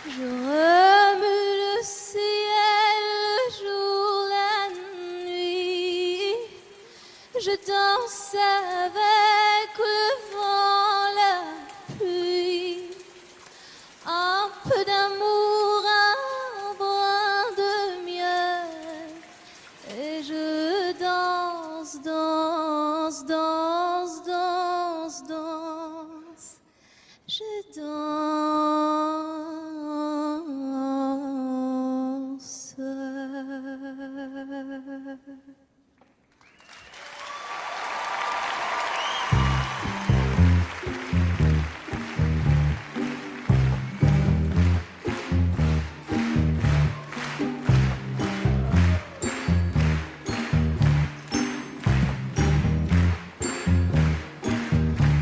Je remue le ciel, le jour, la nuit. Je danse avec le vent, la pluie. Un peu d'amour, un brin de miel. Et je danse, danse, danse, danse, danse. Je danse.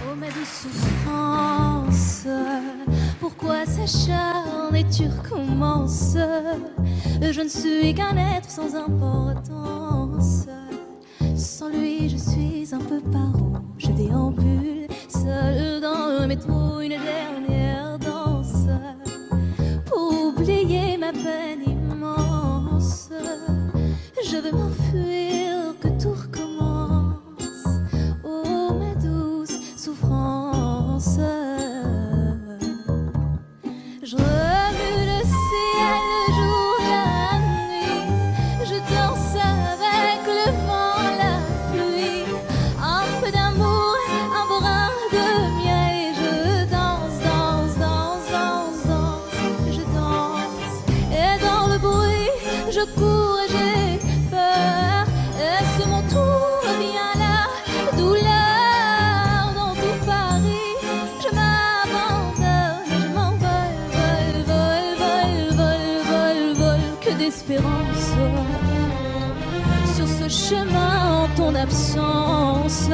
Oh ma douce souffrance, pourquoi s'acharner, tu recommences? Je ne suis qu'un être sans importance. Sans lui, je suis un peu paro. Je déambule seul dans le métro, une dernière danse pour oublier ma peine immense. Je veux m'enfuir, que tout recommence. Oh ma douce souffrance. Je remue le ciel, le jour, la nuit. Je danse avec le vent, la pluie. Un peu d'amour, un brin de miel. Et je danse, danse, danse, danse, danse. Je danse. Et dans le bruit, je cours et j'ai peur. Est-ce mon tour? Viens là, douleur dans tout Paris. Je m'abandonne et je m'envole, vol, vol, vol, vol, vol, vol. Que d'espérance sur ce chemin en ton absence.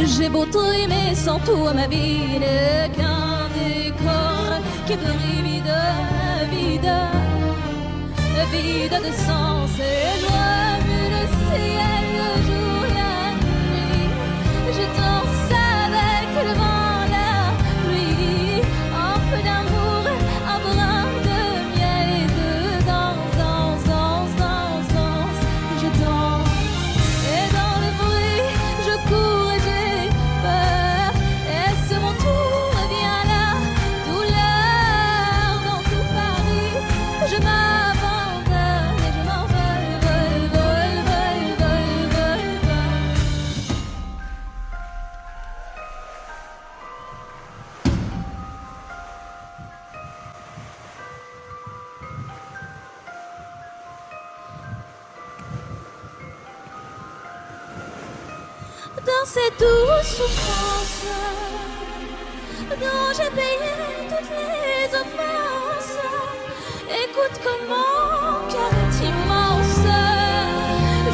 J'ai beau trimer sans toi, ma vie n'est qu'un décor qui brille vide, vide, vide de sens. Et je remue le ciel, le jour, la nuit. Je danse avec le vent, la pluie. Un peu d'amour, un brin de miel. Et je danse, danse, danse, danse, danse. Je danse. Et dans le bruit, je cours et j'ai peur. Est-ce mon tour? Viens là, douleur dans tout Paris. Je m'abandonne et je m'envole, vol, vol, vol, vol, vol, vol. Dans cette douce souffrance dont j'ai payé toutes les offenses, écoute comment cœur est immense.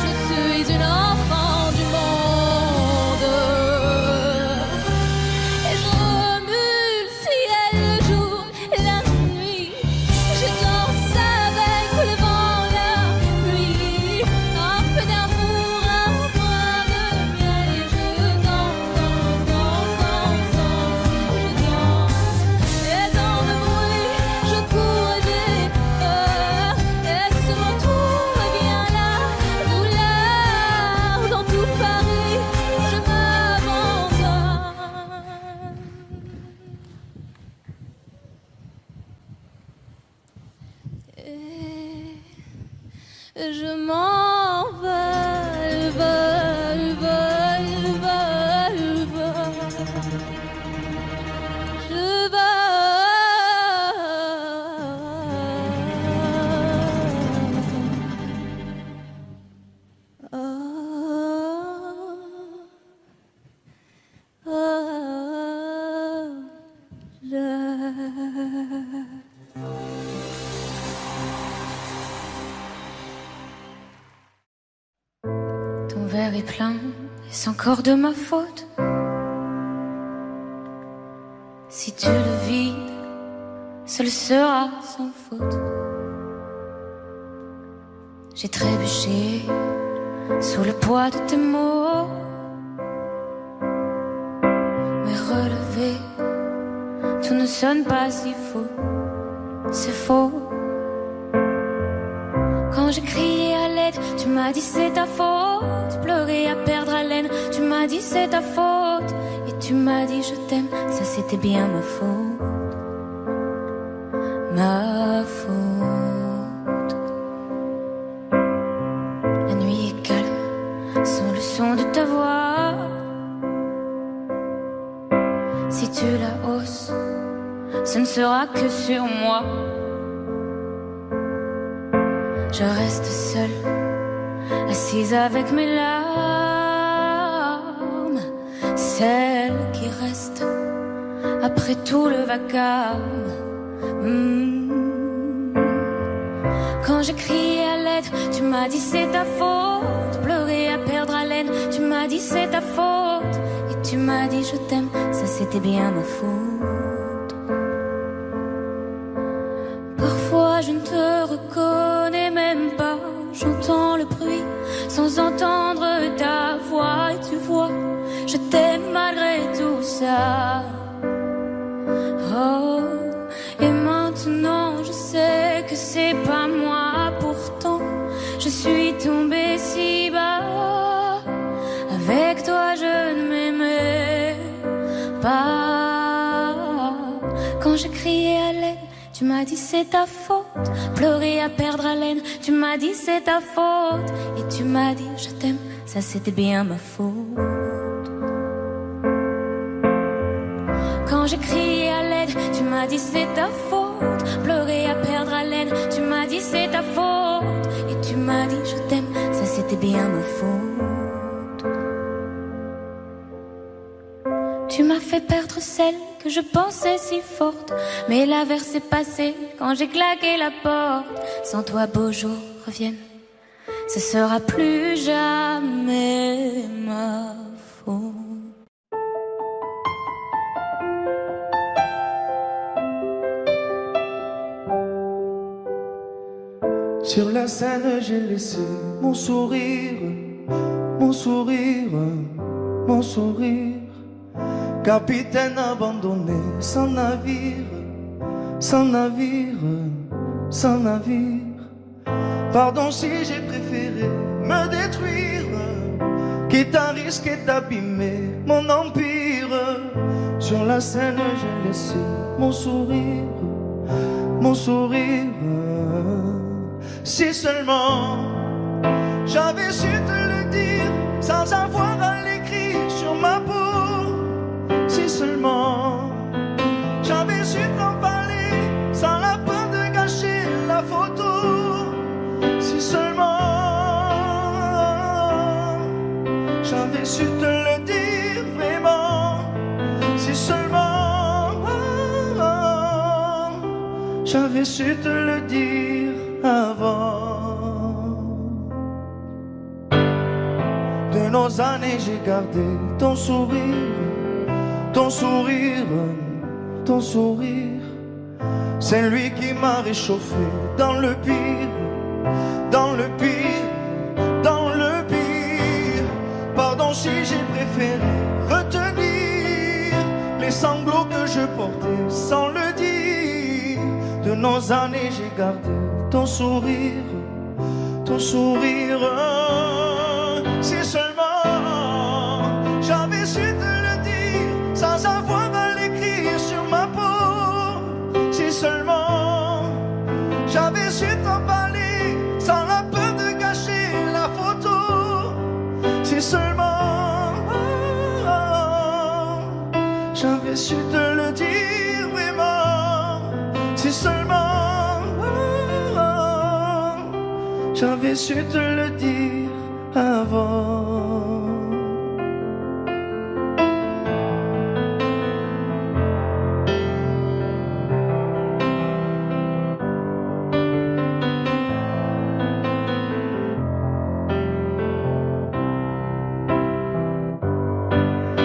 Je suis une enfant du monde et je remue le ciel, le jour, la nuit. Je danse avec le vent, la pluie. Un peu d'amour, un brin de miel. Et je danse, danse, danse, danse, danse. Je danse. Et dans le bruit, je cours et j'ai peur. Est-ce mon tour? Viens là, douleur dans tout Paris. Je m'abandonne. Et je m'envole, vol, vol, vol, vol. Je Ton verre est plein, est-ce encore de ma faute? Si tu le vides, ce le sera sans faute. J'ai trébuché sous le poids de tes mots, mais relevé, tout ne sonne pas si faux. c'est faux. Quand j'ai crié à l'aide, tu m'as dit c'est ta faute. Pleurer à perdre haleine, tu m'as dit c'est ta faute. Et tu m'as dit je t'aime, ça c'était bien ma faute. Ma faute. La nuit est calme, sans le son de ta voix. Si tu la hausses, ce ne sera que sur moi. Je reste seule, assise avec mes larmes, celles qui restent après tout le vacarme. Quand j'ai crié à l'aide, tu m'as dit c'est ta faute. Pleurer à perdre haleine, tu m'as dit c'est ta faute. Et tu m'as dit je t'aime, ça c'était bien ma faute. Parfois je ne te reconnais même pas. J'entends le bruit sans entendre ta voix. Et tu vois, je t'aime malgré tout ça. Oh, et maintenant je sais que c'est pas moi. Pourtant je suis tombée si bas. Avec toi je ne m'aimais pas. Quand j'ai crié à l'aide, tu m'as dit c'est ta faute. Pleurer à perdre haleine, tu m'as dit c'est ta faute. Et tu m'as dit je t'aime, ça c'était bien ma faute. Quand j'ai crié à l'aide, tu m'as dit c'est ta faute. Pleurer à perdre haleine, tu m'as dit c'est ta faute. Et tu m'as dit je t'aime, ça c'était bien ma faute. Tu m'as fait perdre celle que je pensais si forte. Mais l'averse est passée quand j'ai claqué la porte. Sans toi beaux jours reviennent, ce sera plus jamais ma faute. Sur la scène, j'ai laissé mon sourire, mon sourire, mon sourire. Capitaine abandonné, sans navire, sans navire, sans navire. Pardon si j'ai préféré me détruire, quitte à risquer d'abîmer mon empire. Sur la scène, j'ai laissé mon sourire, mon sourire. Si seulement j'avais su te le dire sans avoir à l'écrire sur ma peau. Si seulement j'avais su t'en parler sans la peur de gâcher la photo. Si seulement j'avais su te le dire vraiment. Si seulement j'avais su te le dire avant. De nos années j'ai gardé ton sourire, ton sourire, ton sourire. C'est lui qui m'a réchauffé dans le pire, dans le pire, dans le pire. Pardon si j'ai préféré retenir les sanglots que je portais sans le dire. De nos années j'ai gardé ton sourire, ton sourire. Si seulement j'avais su te le dire sans avoir à l'écrire sur ma peau. Si seulement j'avais su t'en parler sans la peur de gâcher la photo. Si seulement j'avais su te le dire vraiment. Si seulement j'avais su te le dire avant.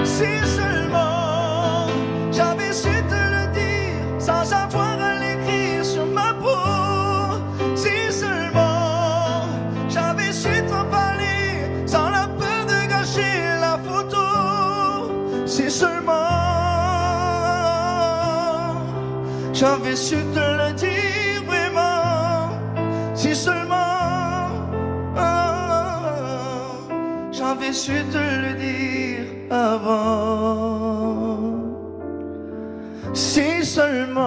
Si seulement j'avais su te le dire sans avoir à l'écrire sur ma peau. Si seulement j'avais su t'en parler sans la peur de gâcher la photo. Si seulement j'avais su te le dire. j'aurais su te le dire avant. Si seulement.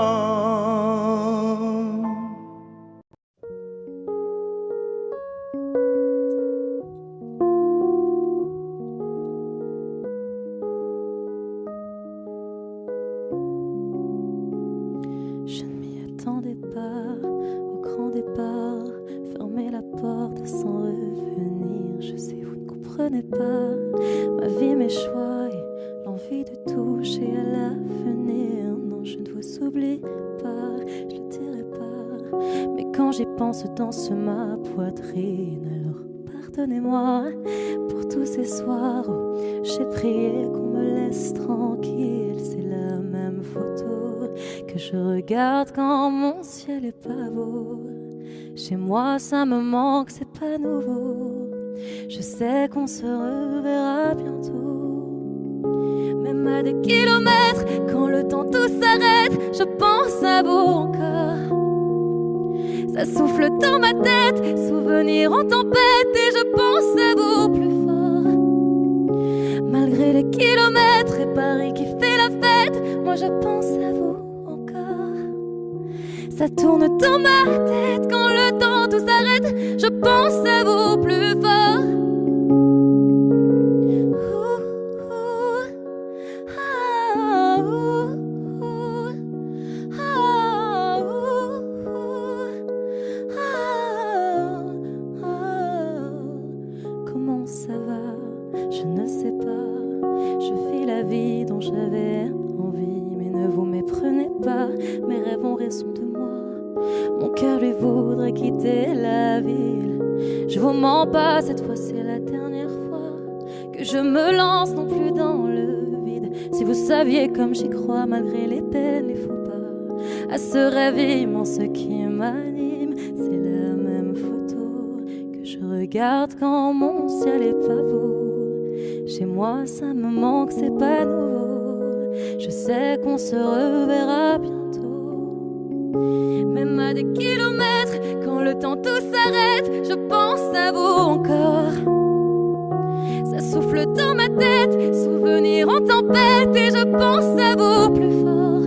Je ne m'y attendais pas au grand départ. Fermer la porte sans revenir. Je sais, vous ne comprenez pas ma vie, mes choix et l'envie de toucher à l'avenir. Non, je ne vous oublie pas, je le dirai pas. Mais quand j'y pense, danse ma poitrine. Alors pardonnez-moi pour tous ces soirs où j'ai prié qu'on me laisse tranquille. C'est la même photo que je regarde quand mon ciel est pas beau. Chez moi ça me manque, c'est pas nouveau. Je sais qu'on se reverra bientôt. Même à des kilomètres, quand le temps tout s'arrête, je pense à vous encore. Ça souffle dans ma tête, souvenirs en tempête, et je pense à vous plus fort. Malgré les kilomètres et Paris qui fait la fête, moi je pense à vous encore. Ça tourne dans ma tête quand le temps tout s'arrête, je pense à vous plus fort. Comment ça va? Je ne sais pas. Je vis la vie dont j'avais envie, mais ne vous méprenez pas. Mes rêves ont raison de moi. Mon cœur lui voudrait quitter la ville. Je vous mens pas, cette fois c'est la dernière fois que je me lance non plus dans le vide. Si vous saviez comme j'y crois malgré les peines, les faux pas, à ce rêve immense qui m'anime. C'est la même photo que je regarde quand mon ciel est pas beau. Chez moi ça me manque, c'est pas nouveau. Je sais qu'on se reverra bientôt. Même à des kilomètres, quand le temps tout s'arrête, je pense à vous encore. Ça souffle dans ma tête, souvenirs en tempête, et je pense à vous plus fort.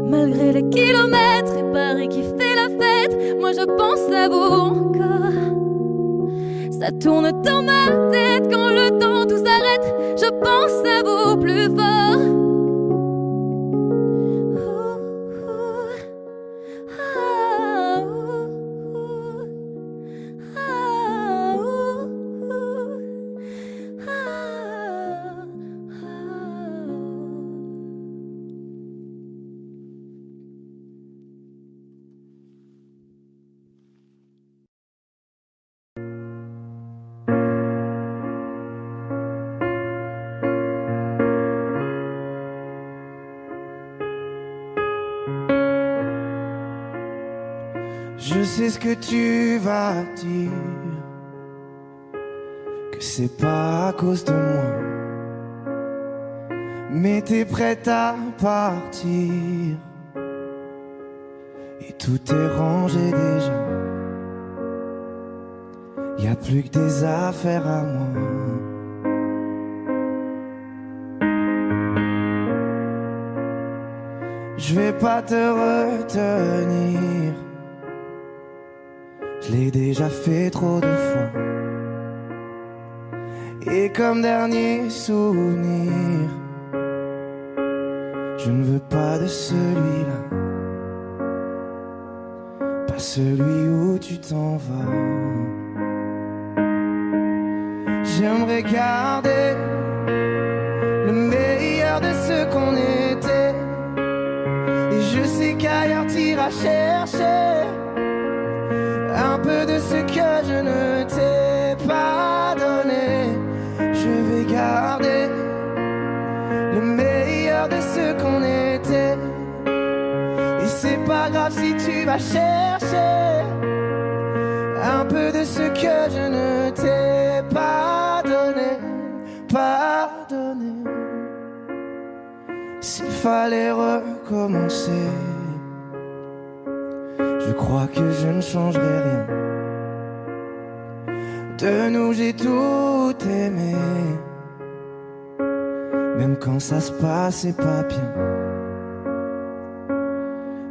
Malgré les kilomètres et Paris qui fait la fête, moi je pense à vous encore. Ça tourne dans ma tête quand le temps tout s'arrête, je pense à vous plus fort. Je sais ce que tu vas dire, que c'est pas à cause de moi, mais t'es prête à partir et tout est rangé déjà. Y a plus que des affaires à moi. Je vais pas te retenir, je l'ai déjà fait trop de fois. Et comme dernier souvenir, je ne veux pas de celui-là, pas celui où tu t'en vas. J'aimerais garder le meilleur de ce qu'on était, et je sais qu'ailleurs t'iras chercher un peu de ce que je ne t'ai pas donné. Je vais garder le meilleur de ce qu'on était, et c'est pas grave si tu vas chercher un peu de ce que je ne t'ai pas donné, pardonné. S'il fallait recommencer, je crois que je ne changerai rien. De nous j'ai tout aimé, même quand ça se passait pas bien.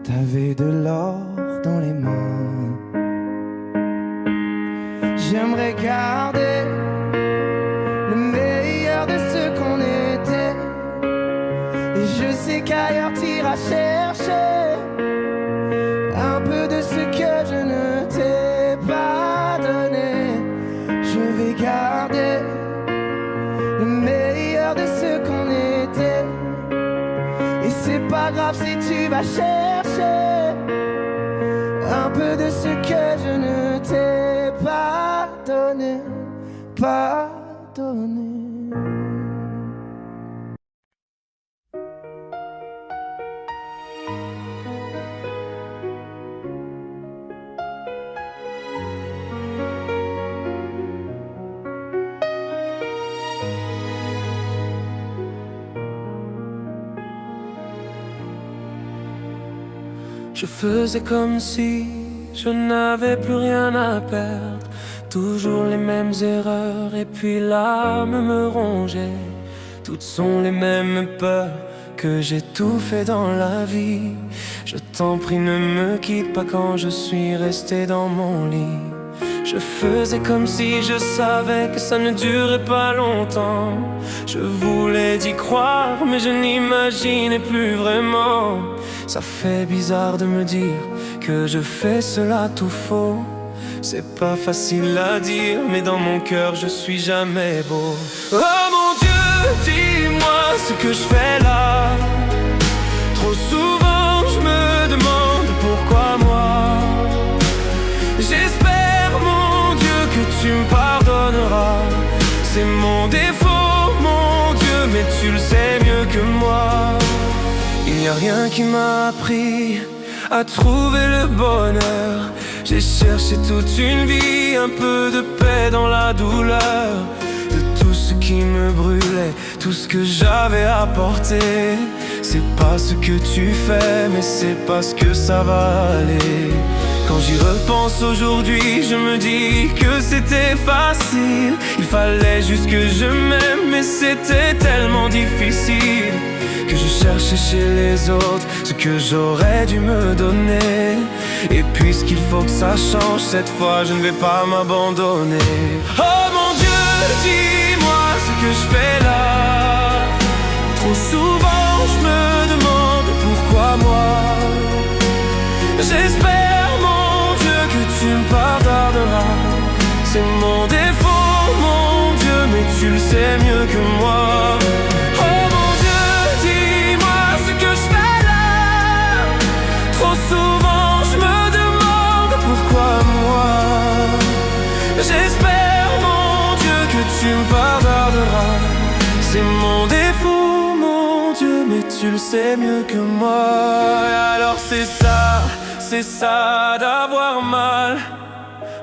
T'avais de l'or dans les mains. J'aimerais garder le meilleur de ce qu'on était. Et je sais qu'ailleurs t'iras chercher un peu de ce que je ne t'ai pas donné. Je vais garder le meilleur de ce qu'on était. Et c'est pas grave si tu vas chercher un peu de ce que je ne t'ai pas donné, pas donné. Je faisais comme si je n'avais plus rien à perdre. Toujours les mêmes erreurs et puis l'âme me rongeait. Toutes sont les mêmes peurs que j'ai tout fait dans la vie. Je t'en prie ne me quitte pas quand je suis resté dans mon lit. Je faisais comme si je savais que ça ne durait pas longtemps. Je voulais d'y croire mais je n'imaginais plus vraiment. Ça fait bizarre de me dire que je fais cela tout faux. C'est pas facile à dire mais dans mon cœur je suis jamais beau. Oh mon Dieu, dis-moi ce que je fais là. Trop souvent je me demande pourquoi moi. J'espère mon Dieu que tu me pardonneras. C'est mon défaut mon Dieu mais tu le sais mieux que moi. Il n'y a rien qui m'a appris à trouver le bonheur. J'ai cherché toute une vie, un peu de paix dans la douleur. De tout ce qui me brûlait, tout ce que j'avais apporté. C'est pas ce que tu fais, mais c'est parce que ça va aller. Quand j'y repense aujourd'hui, je me dis que c'était facile. Il fallait juste que je m'aime, mais c'était tellement difficile. Que je cherchais chez les autres ce que j'aurais dû me donner. Et puisqu'il faut que ça change, cette fois je ne vais pas m'abandonner. Oh mon Dieu, dis-moi ce que je fais là. Trop souvent je me demande pourquoi moi. J'espère mon Dieu que tu me pardonneras. C'est mon défaut mon Dieu mais tu le sais mieux que moi. J'espère mon Dieu que tu me pardonneras. C'est mon défaut mon Dieu mais tu le sais mieux que moi. Et alors c'est ça d'avoir mal.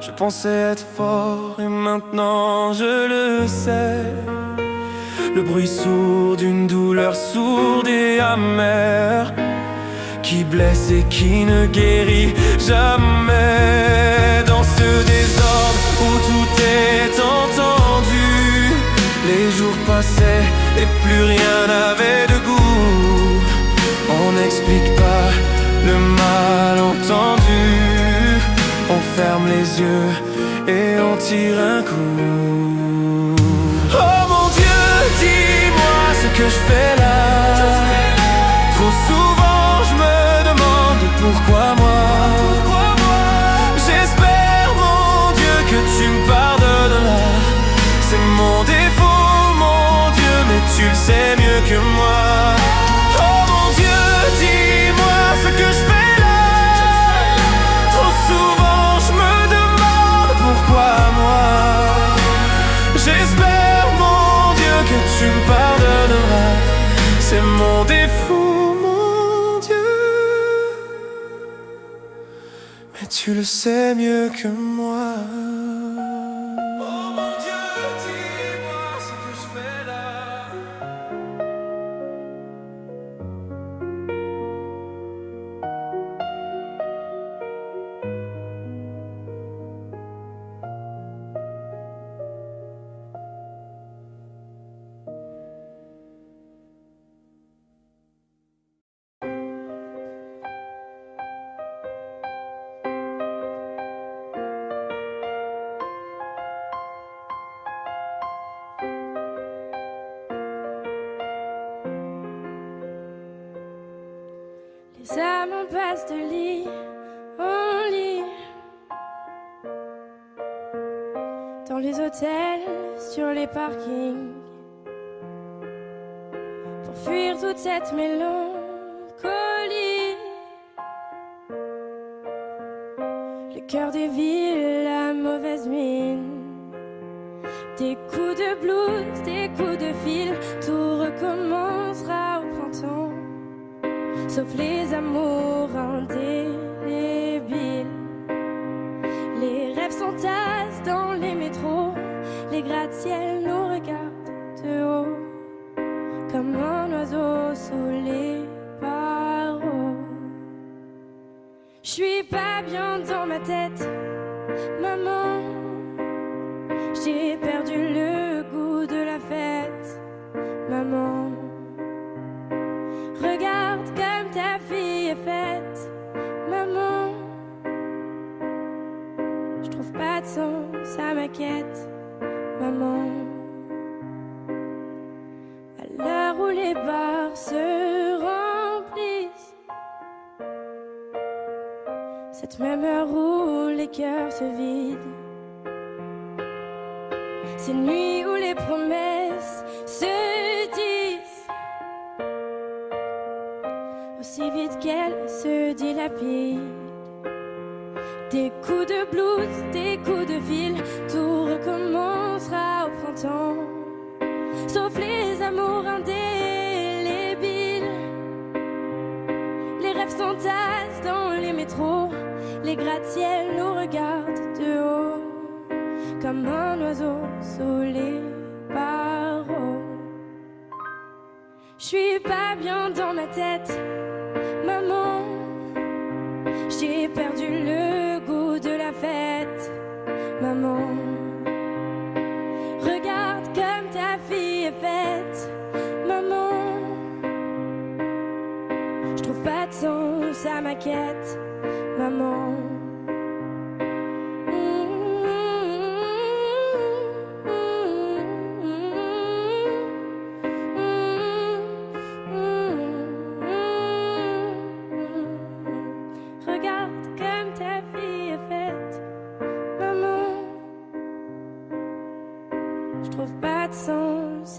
Je pensais être fort et maintenant je le sais. Le bruit sourd d'une douleur sourde et amère, qui blesse et qui ne guérit jamais. Dans ce désordre où tout est entendu, les jours passaient et plus rien n'avait de goût. On n'explique pas le malentendu. On ferme les yeux et on tire un coup. Oh mon Dieu, dis-moi ce que je fais là. Trop souvent je me demande pourquoi moi. J'espère mon Dieu que tu me pardonneras. C'est mon défaut mon Dieu mais tu le sais mieux que moi. Oh mon Dieu, dis-moi ce que je fais là. Trop souvent je me demande pourquoi moi. J'espère mon Dieu que tu me pardonneras. C'est mon défaut mon Dieu mais tu le sais mieux que moi. Oh mon Dieu, dis-moi ce que je fais là. passe de lit en lit, dans les hôtels, sur les parkings, pour fuir toute cette mélancolie. Le cœur des villes, la mauvaise mine, des coups de blues, des coups de fil, tout recommencera au printemps, sauf les amours indélébiles. Les rêves s'entassent dans les métros, les gratte-ciels nous regardent de haut, comme un oiseau sous les barreaux. J'suis pas bien dans ma tête, maman. J'ai perdu le goût de la fête, maman. Regarde comme ta fille est faite, maman. Je trouve pas de sens à ma quête, maman. À l'heure où les bars se remplissent, cette même heure où les cœurs se vident, ces nuits où les promesses se disent aussi vite qu'elles se dilapident. Des coups de blues, des coups de fil, tout recommencera au printemps, sauf les amours indélébiles. Les rêves s'entassent dans les métros, les gratte-ciels nous regardent de haut, comme un oiseau sous les barreaux. J'suis pas bien dans ma tête, maman. J'ai perdu le goût de la fête, maman. Regarde comme ta fille est faite, maman. J'trouve pas de sens à ma quête, maman.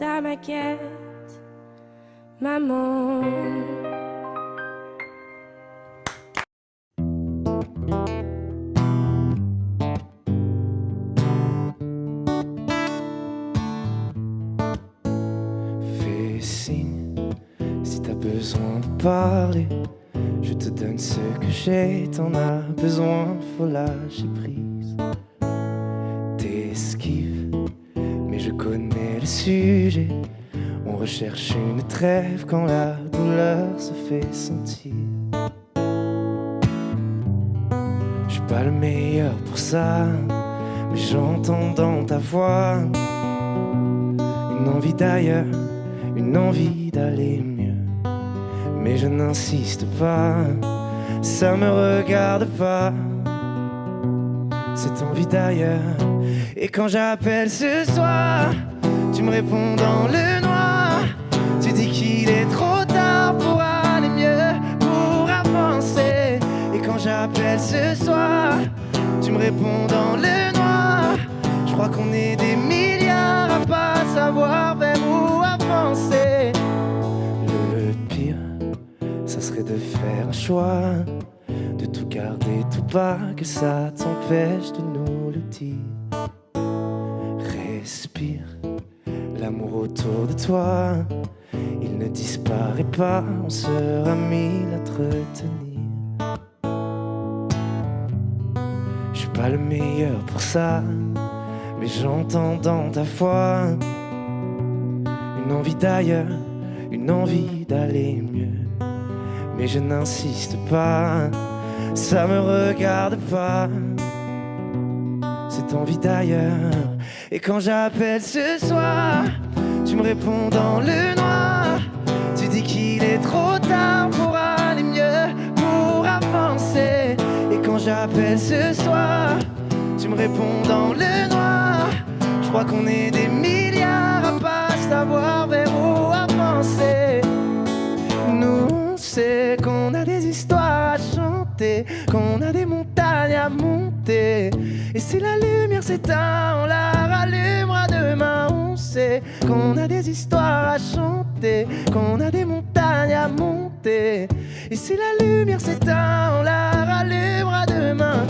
À ma quête, maman. Fais signe si t'as besoin de parler. Je te donne ce que j'ai, t'en as besoin, faut lâcher prise. T'esquives, mais je connais le sujet. On recherche une trêve quand la douleur se fait sentir. Je suis pas le meilleur pour ça, mais j'entends dans ta voix une envie d'ailleurs, une envie d'aller mieux. Mais je n'insiste pas, ça me regarde pas, cette envie d'ailleurs. Et quand j'appelle ce soir, tu me réponds dans le noir. Tu dis qu'il est trop tard pour aller mieux, pour avancer. Et quand j'appelle ce soir, tu me réponds dans le noir. Je crois qu'on est des milliards à pas savoir vers où avancer. Le pire, ça serait de faire un choix, de tout garder tout bas, que ça t'empêche de nous le dire. Respire, l'amour autour de toi, il ne disparaît pas, on sera mille à te retenir. Je suis pas le meilleur pour ça, mais j'entends dans ta voix une envie d'ailleurs, une envie d'aller mieux. Mais je n'insiste pas, ça me regarde pas, cette envie d'ailleurs. Et quand j'appelle ce soir, tu me réponds dans le noir. Tu dis qu'il est trop tard pour aller mieux, pour avancer. Et quand j'appelle ce soir, tu me réponds dans le noir. Je crois qu'on est des milliards à pas savoir vers où avancer. Nous, c'est qu'on a des histoires à sait qu'on a des montagnes à monter. Et si la lumière s'éteint, on la rallumera demain. On sait qu'on a des histoires à chanter, qu'on a des montagnes à monter. Et si la lumière s'éteint, on la rallumera demain.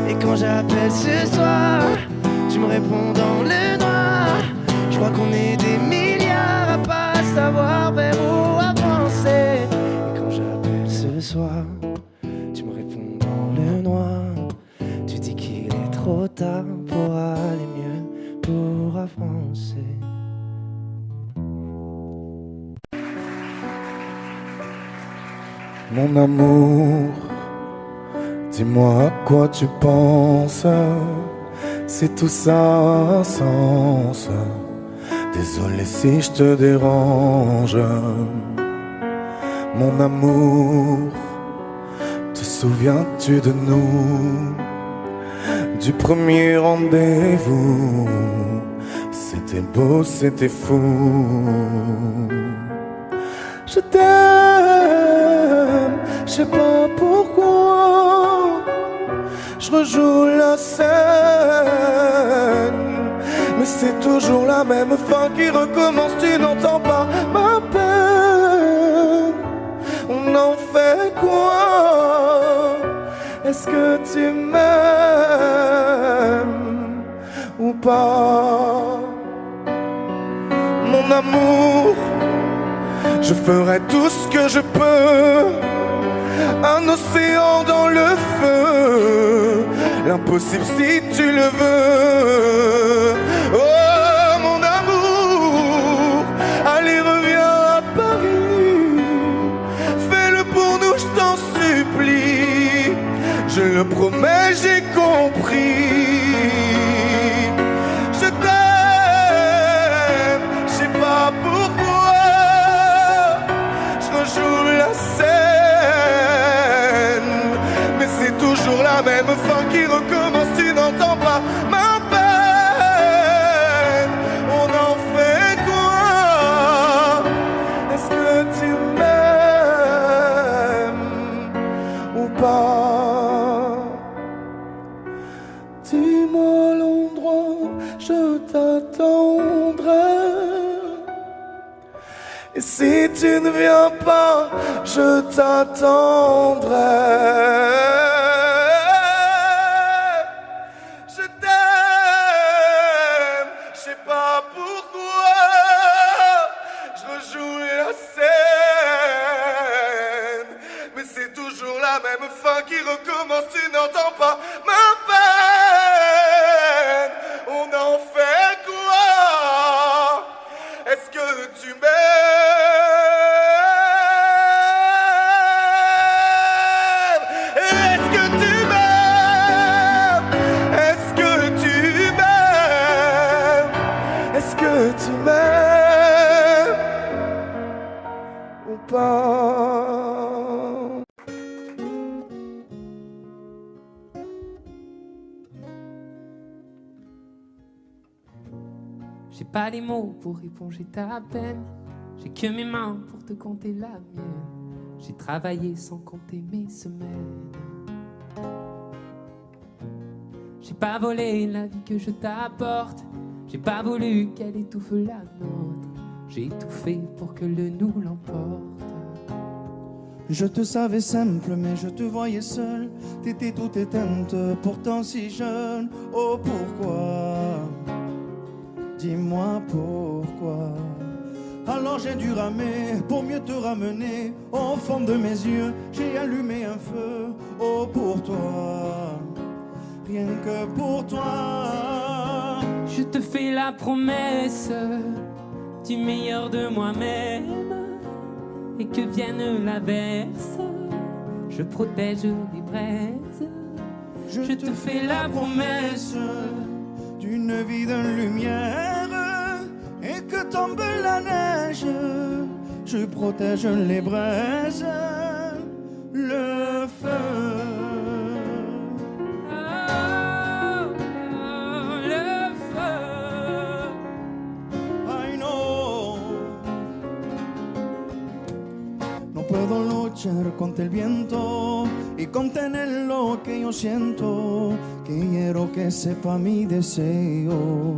Et quand j'appelle ce soir, tu me réponds dans le noir. Je crois qu'on est des milliards à pas savoir vers où avancer. Et quand j'appelle ce soir, tu me réponds dans le noir. Tu dis qu'il est trop tard pour aller mieux, pour avancer. Mon amour, dis-moi à quoi tu penses. C'est tout ça un sens. Désolé si je te dérange. Mon amour, te souviens-tu de nous? Du premier rendez-vous, c'était beau, c'était fou. Je t'aime, je sais pas pourquoi. Je rejoue la scène, mais c'est toujours la même fin qui recommence. Tu n'entends pas ma peine. On en fait quoi? Est-ce que tu m'aimes ou pas? Mon amour, je ferai tout ce que je peux. Un océan dans le feu, l'impossible si tu le veux. Oh mon amour, allez reviens à Paris. Fais-le pour nous, je t'en supplie. Je le promets, j'ai compris. Je t'aime, je sais pas pourquoi. Je rejoue la scène, mais c'est toujours la même fin qui recommence. Tu n'entends pas ma peine. On en fait quoi? Est-ce que tu m'aimes ou pas? Dis-moi l'endroit, je t'attendrai. Et si tu ne viens pas, je t'attendrai. Je t'aime, je sais pas pourquoi. Je rejoue la scène, mais c'est toujours la même fin qui recommence. Tu n'entends pas ma peine. On en fait quoi? Est-ce que tu m'aimes? Est-ce que tu m'aimes? Est-ce que tu m'aimes? Est-ce que tu m'aimes ou pas? J'ai pas les mots pour éponger ta peine. J'ai que mes mains pour te compter la mienne. J'ai travaillé sans compter mes semaines. J'ai pas volé la vie que je t'apporte. J'ai pas voulu qu'elle étouffe la nôtre. J'ai tout fait pour que le nous l'emporte. Je te savais simple, mais je te voyais seule. T'étais toute éteinte, pourtant si jeune. Oh pourquoi? Dis-moi pourquoi. Alors j'ai dû ramer pour mieux te ramener. Au fond de mes yeux, j'ai allumé un feu. Oh pour toi, rien que pour toi. Je te fais la promesse du meilleur de moi-même. Et que vienne l'averse, je protège les braises. Je te fais la promesse d'une vie de lumière. Et que tombe la neige, je protège les braises, le feu. Oh, le feu. puedo luchar contra el viento y contener lo que yo siento, que quiero que sepa mi deseo.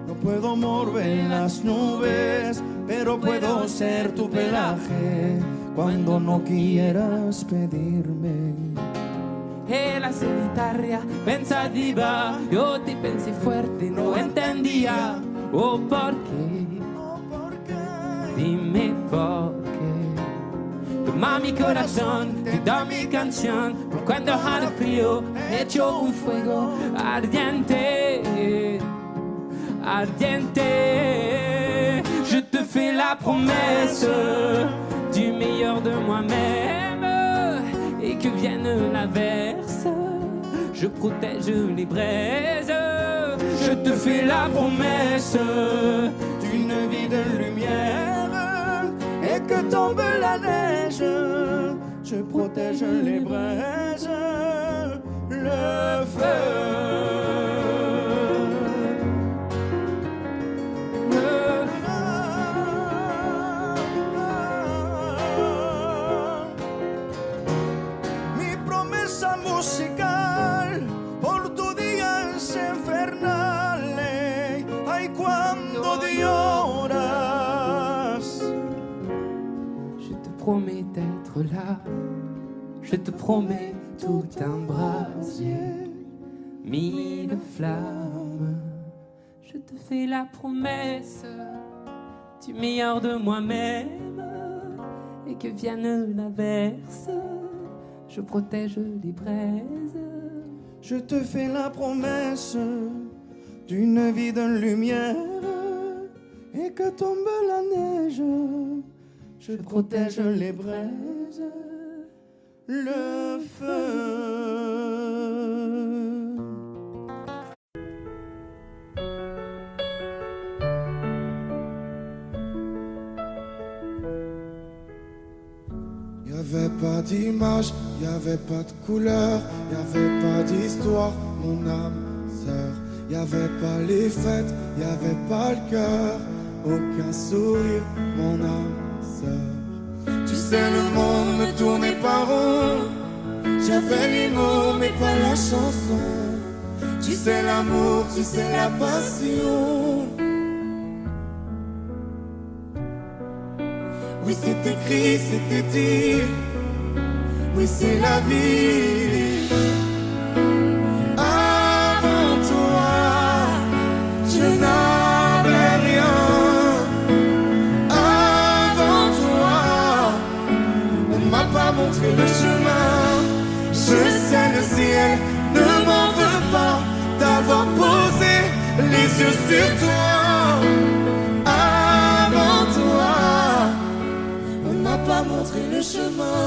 No puedo mover las nubes, pero puedo ser tu pelaje cuando no quieras pedirme. E la solitaria pensativa, yo te pensé fuerte, no entendía. Oh, ¿por qué? Dime por qué. Toma mi corazón, te da mi canción, por cuando haga frío, hecho un fuego ardiente, ardiente. Je te fais la promesse du meilleur de moi-même, et que vienne l'averse, je protège les braises. Je te fais la promesse d'une vie de lumière, et que tombe la neige, je protège les braises, le feu. Musical por tu días infernales, ay cuando lloras. Je te promets d'être là, je te promets tout un brasier, mille flammes. Je te fais la promesse du meilleur de moi-même, et que vienne l'averse, je protège les braises. Je te fais la promesse d'une vie de lumière, et que tombe la neige, je protège les braises, le feu. Y'avait pas d'image, y'avait pas de couleur, y'avait pas d'histoire, mon âme sœur. Y'avait pas les fêtes, y'avait pas le cœur, aucun sourire, mon âme sœur. Tu sais, le monde me tournait pas rond, j'avais les mots mais pas la chanson. Tu sais l'amour, tu sais la passion. Oui, c'est écrit, c'était dit. Oui, c'est la vie. Avant toi, je n'avais rien. Avant toi, on m'a pas montré le chemin. Je sais, le ciel ne m'en veut pas d'avoir posé les yeux sur toi. Avant toi, on m'a pas montré le chemin.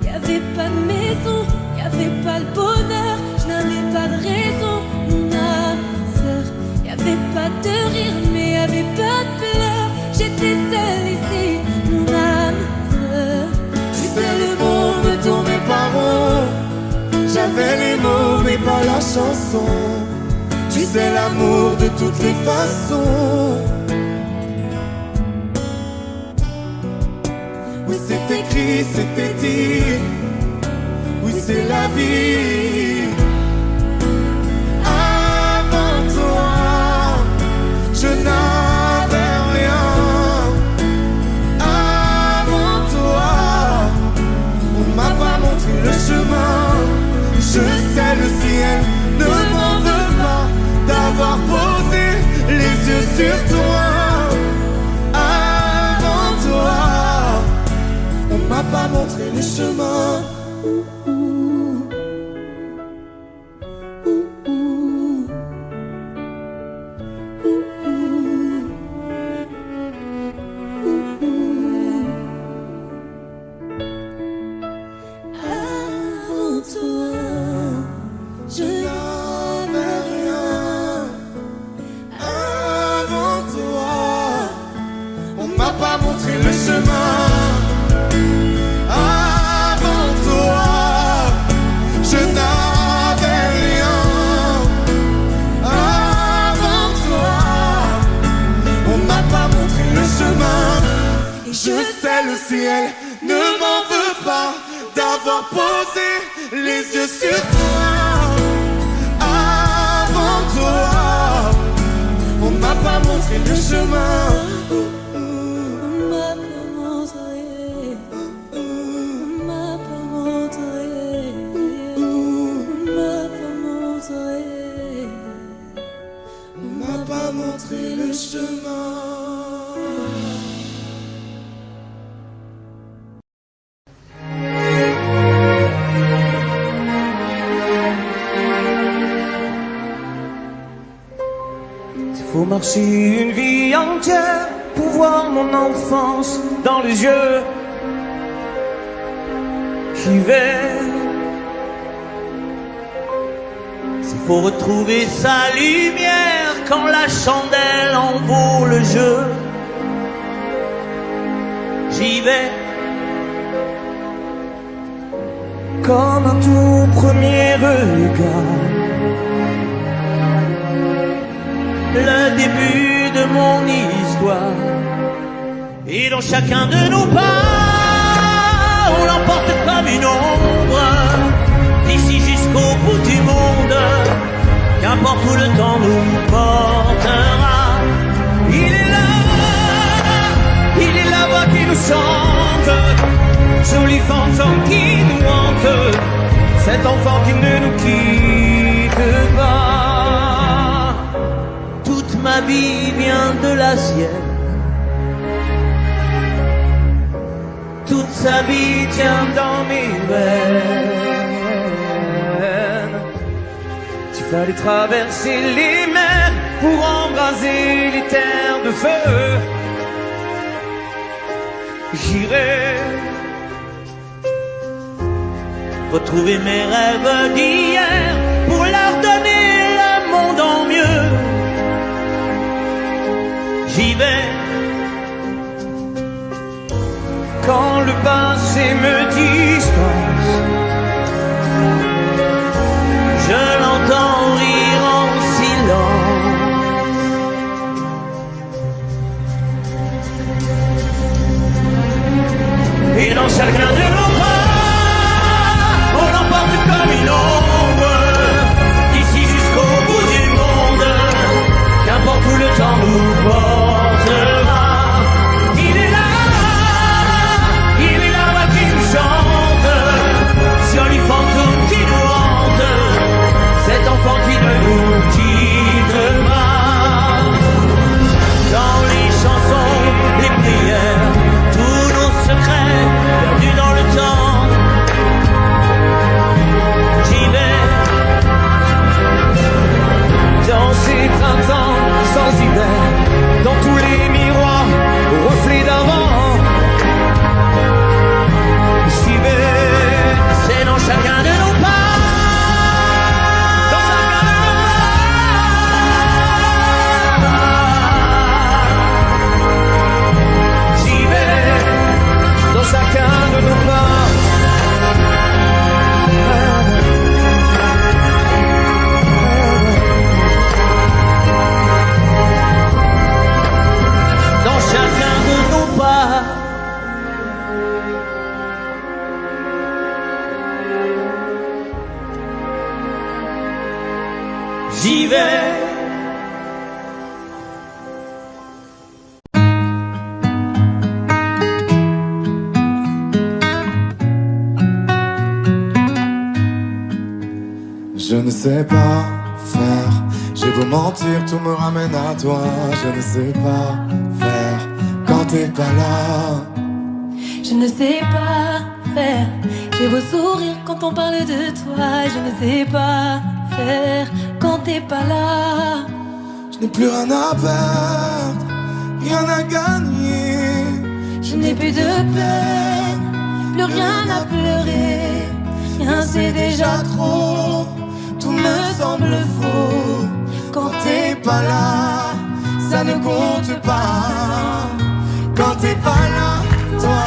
Y'avait pas de maison, y'avait pas le bonheur, je n'avais pas de raison, mon âme sœur. Y'avait pas de rire, mais y'avait pas de pleurs. J'étais seule ici, mon âme sœur. Tu sais, le monde me tournait pas rond. J'avais les mots, mais pas la chanson. Tu sais, l'amour de toutes les façons. Oui, c'est écrit, c'était dit. Oui, c'est la vie. Avant toi, je n'avais rien. Avant toi, on m'a pas montré le chemin. Je sais, le ciel ne m'en veut pas d'avoir posé les yeux sur toi. Avant toi, on m'a pas montré le chemin. Avant toi, je n'avais rien. Avant toi, on m'a pas montré le chemin. si elle ne m'en veut pas d'avoir posé les yeux sur toi. Avant toi, on m'a pas montré le chemin. On m'a pas montré. On m'a pas montré. On m'a pas montré. On m'a pas montré le chemin. Faut marcher une vie entière pour voir mon enfance dans les yeux. J'y vais. S'il faut retrouver sa lumière quand la chandelle en vaut le jeu, j'y vais. Comme un tout premier regard, le début de mon histoire. Et dans chacun de nos pas, on l'emporte comme une ombre, d'ici jusqu'au bout du monde. Qu'importe où le temps nous portera, il est la voix qui nous chante, jolie fantôme qui nous hante, cet enfant qui ne nous quitte pas. Toute ma vie vient de la sienne, toute sa vie tient dans mes veines. Tu fallait traverser les mers pour embraser les terres de feu. J'irai retrouver mes rêves d'hier pour leur donner le monde en mieux. J'y vais quand le passé me dispense. Je l'entends rire en silence. Et dans chacun de nos pas, on l'emporte comme une ombre, d'ici jusqu'au bout du monde. Qu'importe où le temps nous portera, il est là qui nous chante, joli fantôme qui nous hante, cet enfant qui ne nous quitte pas. Dans les chansons, les prières, tous nos secrets perdus dans le temps. J'y vais dans ces printemps sans hiver, dans tous les miroirs, reflets d'avant. J'y vais, c'est dans chacun de nos pas, dans chacun de nos pas. J'y vais, dans chacun de nos pas. Dans chacun de nos pas. J'y vais. Je ne sais pas faire, j'ai beau mentir, tout me ramène à toi. Je ne sais pas faire quand t'es pas là. Je ne sais pas faire. J'ai beau sourire quand on parle de toi. Je ne sais pas faire quand t'es pas là. Je n'ai plus rien à perdre, rien à gagner. Je n'ai plus de peine, plus rien à pleurer. Rien c'est déjà trop, tout me semble faux. Quand t'es pas là, ça ne compte pas. Quand t'es pas là, toi,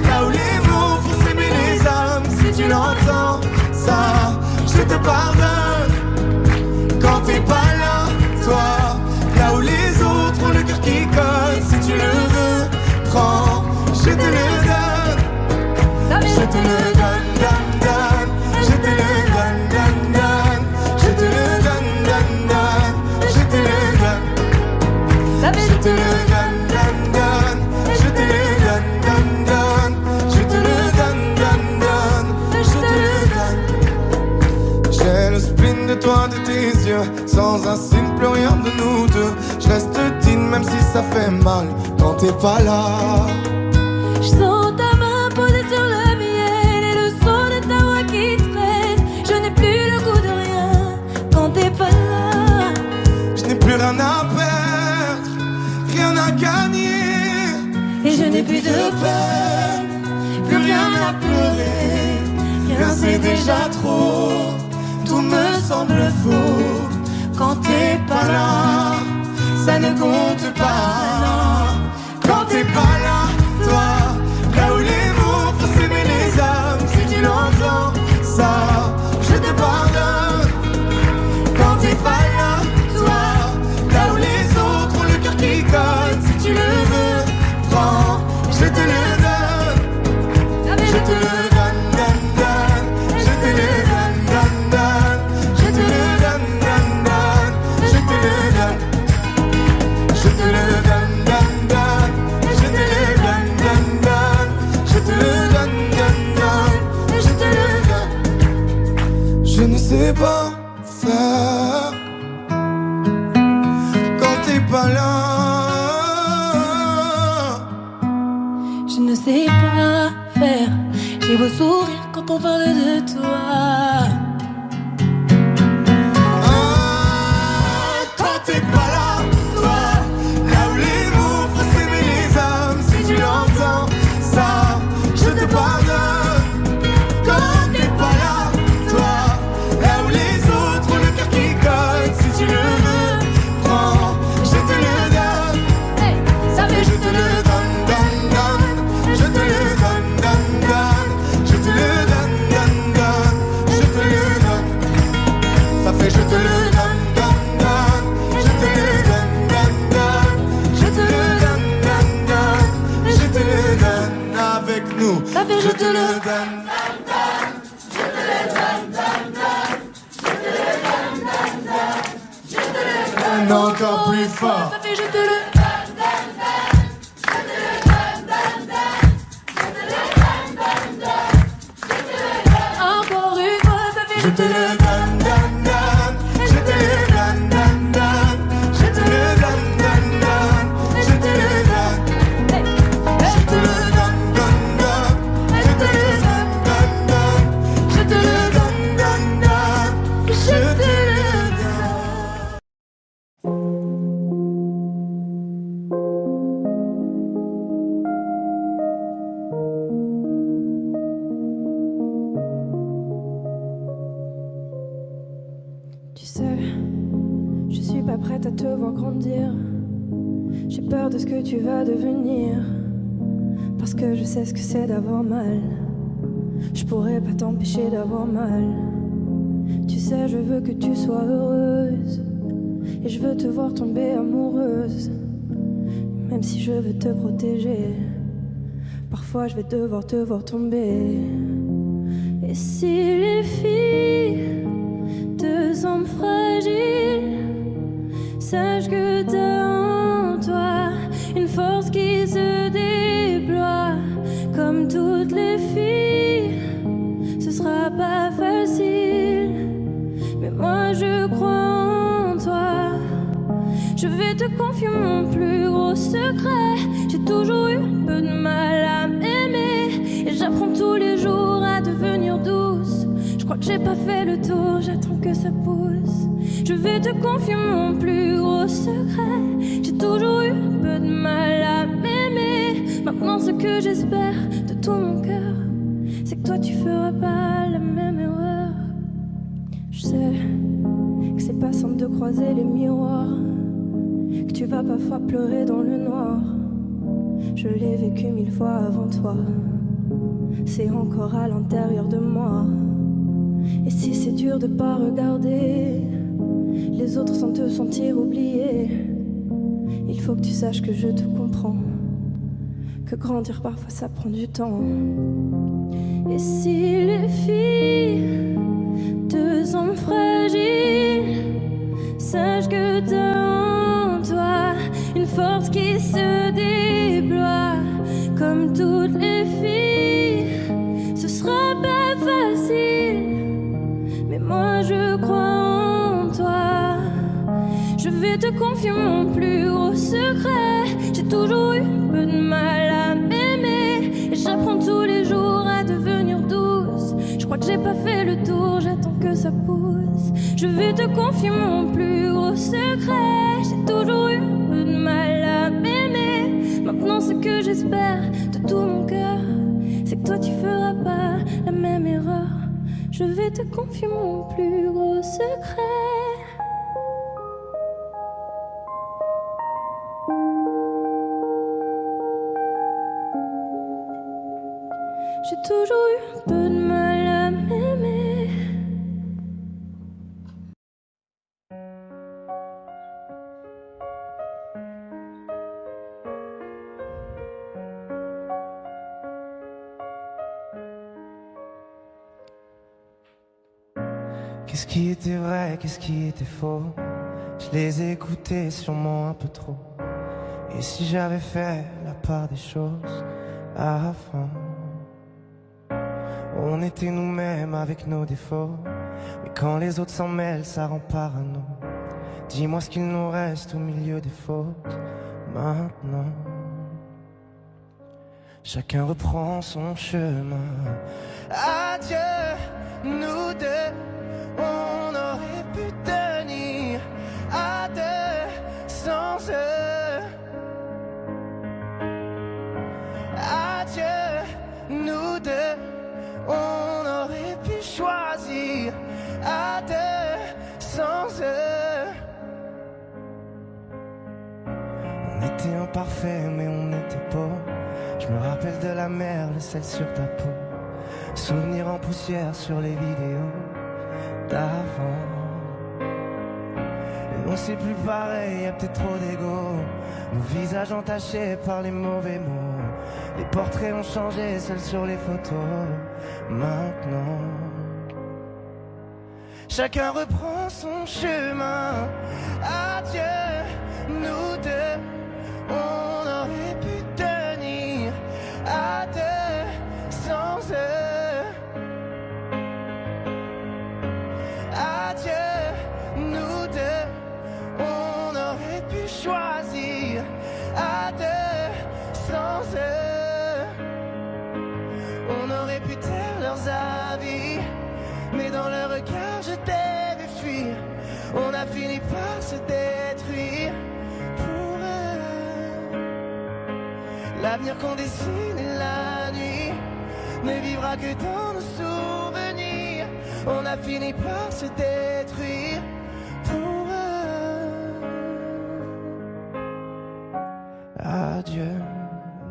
là où les mots font s'aimer les âmes. Si tu l'entends, ça, je te pardonne. Quand t'es pas là, toi, là où les autres ont le cœur qui colle. Si tu le veux, prends, je te le donne. si ça fait mal quand t'es pas là. Je sens ta main posée sur le mien et le son de ta voix qui traîne. Je n'ai plus le goût de rien quand t'es pas là. Je n'ai plus rien à perdre, rien à gagner. Et je n'ai plus de peine, plus rien à pleurer. Rien c'est déjà trop, tout me semble faux. Quand t'es pas là, ça ne compte pas. Quand t'es pas là, toi, là où les mots font s'aimer les âmes. Si tu l'entends, ça, je te pardonne. Quand t'es pas là, toi, là où les autres ont le cœur qui cogne. Si tu le veux, prends, je te le donne. Je te le donne, donne, donne. Je te le donne, donne, donne. Je te le donne, donne, donne. Je te le donne. Je te le donne, donne, donne. Je te le donne, donne, donne. Je te le donne, donne, donne. Je te le donne. Je ne sais pas faire quand t'es pas là. Je ne sais pas faire. J'ai beau sourire quand on parle de toi. Quand t'es pas là, toi, là où les mots font s'aimer les âmes. Si tu l'entends, ça, je te pardonne. Quand t'es pas là, toi, là où les autres ont le cœur qui cogne. Si tu le veux, prends, je te le donne. Ça fait Je te le donne, donne, donne. Je te le donne, donne, donne. Je te le donne, donne, donne. Je te le donne. Ça fait je te le donne, donne, donne. Je te le donne, donne, donne. Je te le donne, donne, donne. Je te le donne avec nous. Ça fait je te le donne. Encore plus fort. Ça fait je te le encore une fois. Ça fait Je te le donne, donne, donne. Je te le donne, donne, donne. Je te le donne, donne, donne. Je te le donne. Je te le donne, donne, donne. Je te le donne, donne, donne. Je te le donne, donne, donne. Je te le donne. Tu sais, je suis pas prête à te voir grandir. J'ai peur de ce que tu vas devenir. Parce que je sais ce que c'est d'avoir mal. Je pourrais pas t'empêcher d'avoir mal. Tu sais, je veux que tu sois heureuse. Et je veux te voir tomber amoureuse. Même si je veux te protéger, parfois je vais devoir te voir tomber. Et si les filles te semblent fragiles, sache que t'as en toi une force qui se déploie. Comme toutes les filles, ce sera pas facile, mais moi je crois en toi. Je vais te confier mon plus gros secret. J'ai toujours eu un peu de mal à m'aimer, et j'apprends tous les jours à devenir douce. Je crois que j'ai pas fait le tour, j'attends que ça pousse. Je vais te confier mon plus gros secret. J'ai toujours eu un peu de mal à m'aimer. Maintenant ce que j'espère de tout mon cœur, c'est que toi tu feras pas la même erreur. Je sais que c'est pas simple de croiser les miroirs, que tu vas parfois pleurer dans le noir. Je l'ai vécu 1000 fois avant toi, c'est encore à l'intérieur de moi. Et si c'est dur de pas regarder les autres sans te sentir oublié, il faut que tu saches que je te comprends, que grandir parfois ça prend du temps. Et si les filles te semblent fragiles, sache que t'as en toi une force qui se déploie. Comme toutes les filles, ce sera pas facile, mais moi je crois en toi. Je vais vais te confier mon plus gros secret. J'ai toujours eu un peu de mal à m'aimer, et j'apprends tous les jours à devenir douce. Je crois que j'ai pas fait le tour, j'attends que ça pousse. Je vais te confier mon plus gros secret. J'ai toujours eu un peu de mal à m'aimer. Maintenant ce que j'espère de tout mon cœur, c'est que toi tu feras pas la même erreur. Je vais te confier mon plus gros secret. J'ai toujours eu un peu de mal à m'aimer. Qu'est-ce qui était vrai, qu'est-ce qui était faux? Je les ai écoutés sûrement un peu trop. Et si j'avais fait la part des choses avant? On était nous-mêmes avec nos défauts, mais quand les autres s'en mêlent, ça rend parano. Dis-moi ce qu'il nous reste au milieu des fautes maintenant. Chacun reprend son chemin. Adieu, nous deux, on aurait pu tenir à deux sans eux. Adieu, nous deux, on aurait pu choisir à deux sans eux. On était imparfaits mais on n'était pas. Je me rappelle de la mer, le sel sur ta peau. Souvenirs en poussière sur les vidéos d'avant. Et on sait plus pareil, y'a peut-être trop d'ego. Nos visages entachés par les mauvais mots. Les portraits ont changé, seuls sur les photos. Maintenant, chacun reprend son chemin. Adieu, nous deux, on aurait pu tenir à deux sans eux. Adieu, nous deux, on aurait pu choisir à deux sans eux. On aurait pu taire leurs avis, mais dans leur regard je t'ai vu fuir. On a fini par se détruire pour eux. L'avenir qu'on dessine et la nuit ne vivra que dans nos souvenirs. On a fini par se détruire pour eux. Adieu,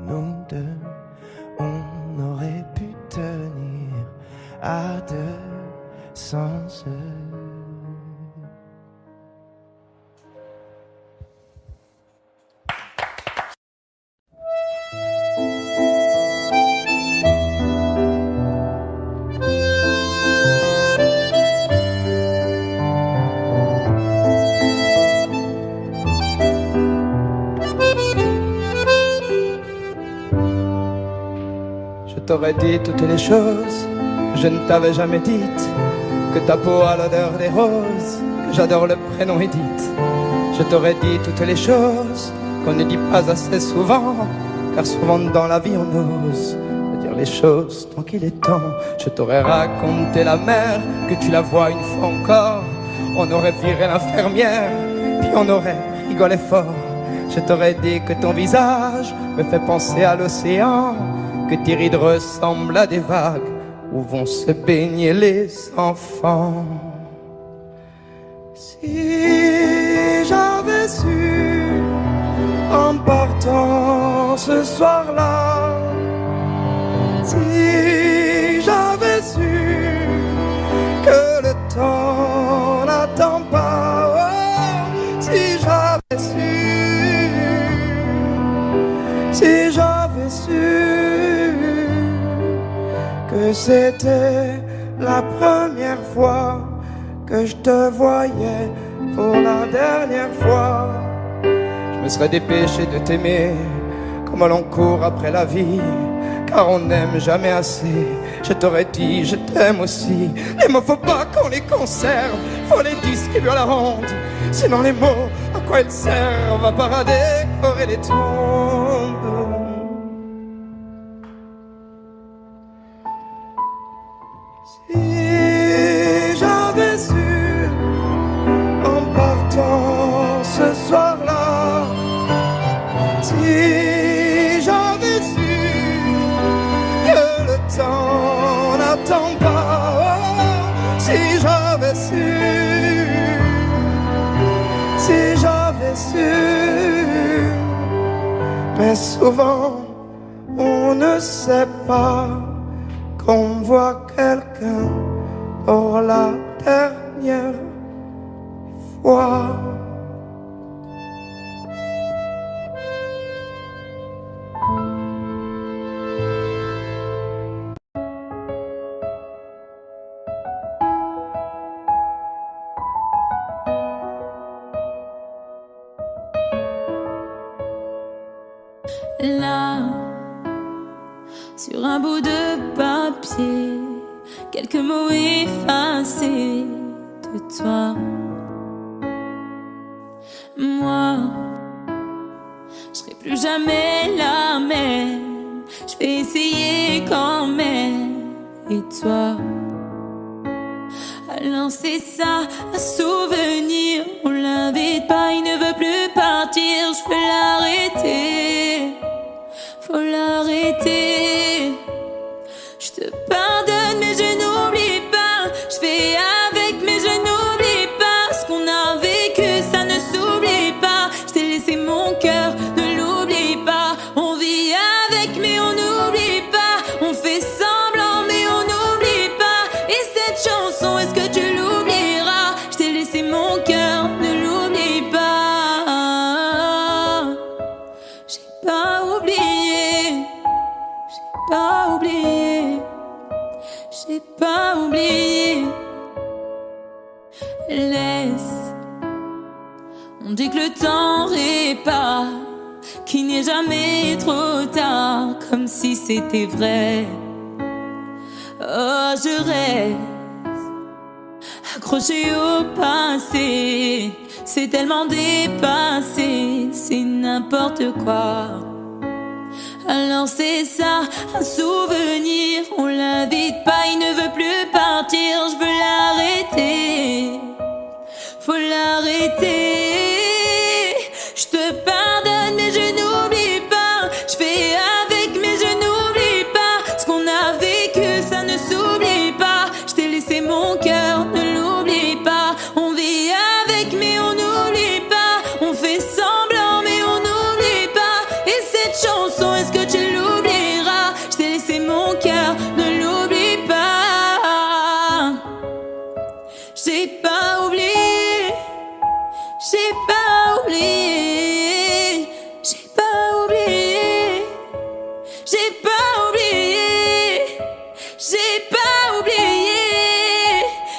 nous deux, on aurait pu tenir à deux sans eux. Je t'aurais dit toutes les choses que je ne t'avais jamais dites, que ta peau a l'odeur des roses, que j'adore le prénom Edith. Je t'aurais dit toutes les choses qu'on ne dit pas assez souvent, car souvent dans la vie on ose dire les choses tant qu'il est temps. Je t'aurais raconté la mer, que tu la vois une fois encore. On aurait viré l'infirmière, puis on aurait rigolé fort. Je t'aurais dit que ton visage me fait penser à l'océan, que tes rides ressemblent à des vagues où vont se baigner les enfants. Si j'avais su en partant ce soir-là, si j'avais su que le temps n'attend pas, oh, si j'avais su, si j'avais su que c'était la première fois que je te voyais pour la dernière fois, je me serais dépêché de t'aimer comme l'on court après la vie, car on n'aime jamais assez. Je t'aurais dit je t'aime aussi. Les mots faut pas qu'on les conserve, faut les distribuer à la ronde, sinon les mots quoi ils servent à part à décorer les tombes. Si j'avais su en partant ce soir-là, si j'avais su que le temps n'attend pas, si j'avais su, si j'avais su. Mais souvent on ne sait pas qu'on voit quelqu'un pour la dernière fois. Là, sur un bout de papier, quelques mots effacés de toi. Moi, je serai plus jamais la même. Je vais essayer quand même. Et toi, alors c'est ça, un souvenir. On l'invite pas, il ne veut plus partir. Je peux l'arrêter, faut l'arrêter. Je te pardonne mais je n'oublie pas. Je fais avec mais je n'oublie pas. Ce qu'on a vécu ça ne s'oublie pas. Je t'ai laissé mon cœur, ne l'oublie pas. On vit avec mais on n'oublie pas. On fait semblant mais on n'oublie pas. Et cette chanson, est-ce que tu l'oublieras? Je t'ai laissé mon cœur, ne l'oublie pas. J'ai pas oublié, j'ai pas oublié, j'ai pas oublié. Laisse, on dit que le temps répare, qu'il n'est jamais trop tard, comme si c'était vrai. Oh, je reste accroché au passé, c'est tellement dépassé, c'est n'importe quoi. Alors c'est ça, un souvenir, on l'invite pas, il ne veut plus partir. Je veux l'arrêter, faut l'arrêter. Je te pardonne mais je n'oublie pas. Je fais avec mais je n'oublie pas. Ce qu'on a vécu ça ne s'oublie pas. Je t'ai laissé mon cœur, ne l'oublie pas. On vit avec mais on n'oublie pas. On fait semblant mais on n'oublie pas. Et cette chanson, est-ce que tu l'oublieras? Je t'ai laissé mon cœur, ne l'oublie pas. J'ai pas oublié, j'ai pas oublié, j'ai pas oublié, j'ai pas oublié, j'ai pas oublié,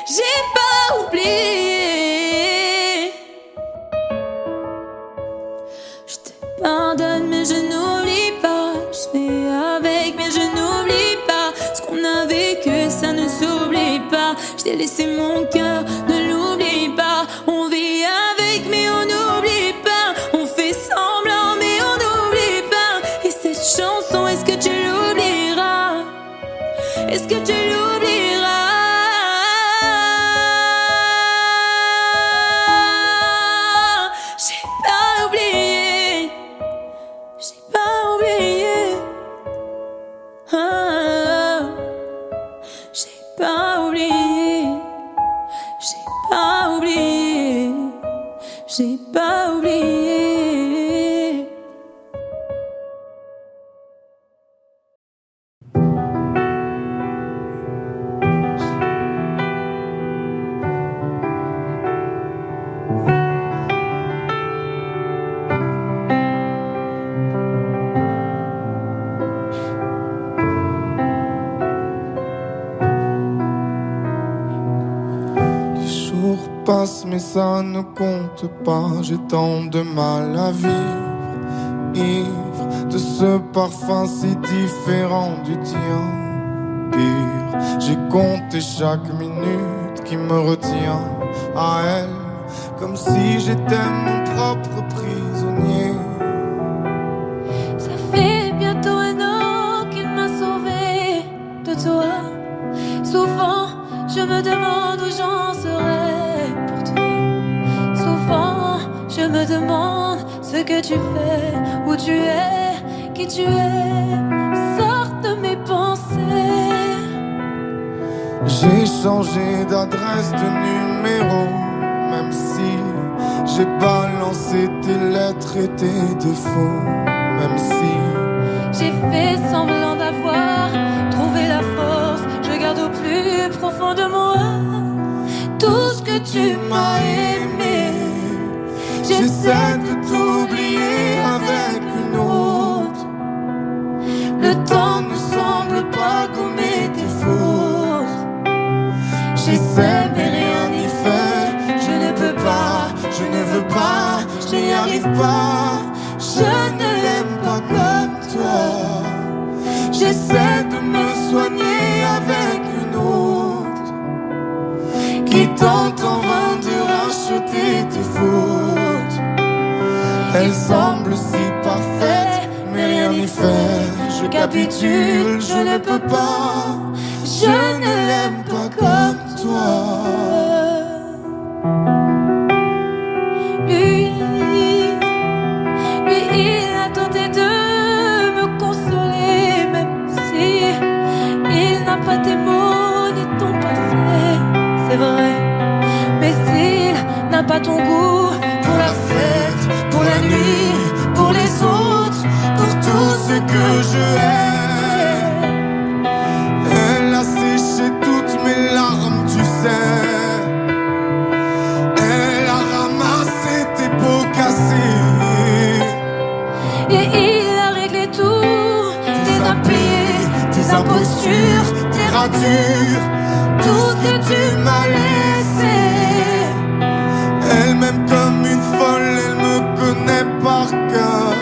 j'ai pas oublié. Je te pardonne mais je n'oublie pas. Je fais avec mais je n'oublie pas. Ce qu'on a vécu ça ne s'oublie pas. Je t'ai laissé mon cœur, ne l'oublie pas. On vit avec mais on n'oublie pas. On fait semblant mais on n'oublie pas. Et cette chanson, est-ce que tu l'oublieras? Est-ce que tu l'oublieras? J'ai pas oublié, j'ai pas oublié. Ah, j'ai pas oublié, j'ai pas oublié, j'ai pas oublié. Passe mais ça ne compte pas. J'ai tant de mal à vivre, ivre de ce parfum si différent du tien. Pire, j'ai compté chaque minute qui me retient à elle, comme si j'étais mon propre prisonnier. Ça fait bientôt un an qu'il m'a sauvé de toi. Souvent, je me demande où j'en serais pour toi. Souvent, je me demande ce que tu fais, où tu es, qui tu es. Sors de mes pensées. J'ai changé d'adresse, de numéro, même si j'ai balancé tes lettres et tes défauts. Même si j'ai fait semblant d'avoir trouvé la force, je garde au plus profond de moi tout ce que tu m'as aimé. J'essaie de t'oublier avec une autre. Le temps ne semble pas gommer tes fautes. J'essaie mais rien n'y fait. Je ne peux pas, je ne veux pas, je n'y arrive pas. Je ne l'aime pas comme toi. J'essaie de me soigner avec une autre qui tente en vain de racheter tes fautes. Elle semble si parfaite, mais rien n'y fait. Je capitule, je ne peux pas. Je ne l'aime pas comme toi. Lui, il a tenté de me consoler, même si il n'a pas tes mots ni ton passé, c'est vrai. Mais s'il n'a pas ton goût pour la fête, pour la nuit, pour les autres, pour tout ce que je hais. elle a séché toutes mes larmes, tu sais. Elle a ramassé tes pots cassés. Et il a réglé tout, tes impayés, tes impostures, tes ratures, tout ce que tu m'as laissé. Elle m'aime comme une folle, elle me connaît par cœur.